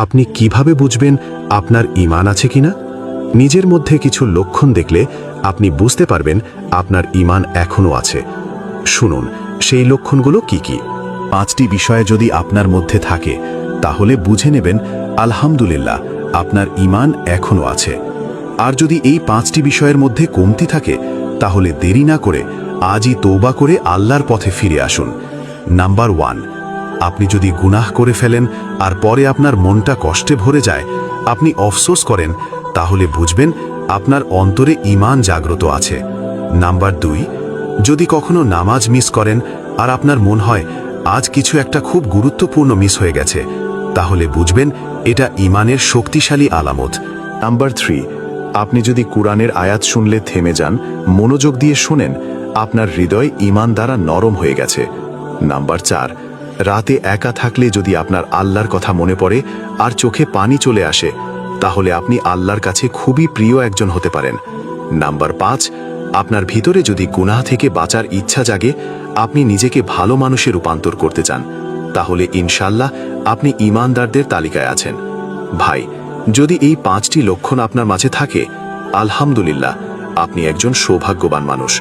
আপনি কিভাবে বুঝবেন আপনার ঈমান আছে কিনা? নিজের মধ্যে কিছু লক্ষণ দেখলে আপনি বুঝতে পারবেন আপনার ঈমান এখনও আছে। শুনুন সেই লক্ষণগুলো কি কি। 5টি বিষয় যদি আপনার মধ্যে থাকে তাহলে বুঝে নেবেন আলহামদুলিল্লাহ আপনার ঈমান এখনও আছে। আর যদি এই 5টি বিষয়ের মধ্যে কমতি থাকে তাহলে দেরি না করে আজই তওবা করে আল্লাহর পথে ফিরে আসুন। নাম্বার 1, আপনি যদি গুনাহ করে ফেলেন আর পরে আপনার মনটা কষ্টে ভরে যায়, আপনি আফসোস করেন, তাহলে বুঝবেন আপনার অন্তরে ঈমান জাগ্রত আছে। নাম্বার 2, যদি কখনো নামাজ মিস করেন আর আপনার মন হয় আজ কিছু একটা খুব গুরুত্বপূর্ণ মিস হয়ে গেছে, তাহলে বুঝবেন এটা ঈমানের শক্তিশালী আলামত। নাম্বার 3, আপনি যদি কুরআনের আয়াত শুনলে থেমে যান, মনোযোগ দিয়ে শুনেন, আপনার হৃদয় ঈমান দ্বারা নরম হয়ে গেছে। নাম্বার 4, রাতে একা থাকলে যদি আপনার আল্লাহর কথা মনে পড়ে আর চোখে পানি চলে আসে, তাহলে আপনি আল্লাহর কাছে খুবই প্রিয় একজন হতে পারেন। নাম্বার 5, আপনার ভিতরে যদি গুনাহ থেকে বাঁচার ইচ্ছা জাগে, আপনি নিজেকে ভালো মানুষে রূপান্তর করতে চান, তাহলে ইনশাআল্লাহ আপনি ঈমানদারদের তালিকায় আছেন। ভাই, যদি এই 5টি লক্ষণ আপনার মাঝে থাকে, আলহামদুলিল্লাহ আপনি একজন সৌভাগ্যবান মানুষ।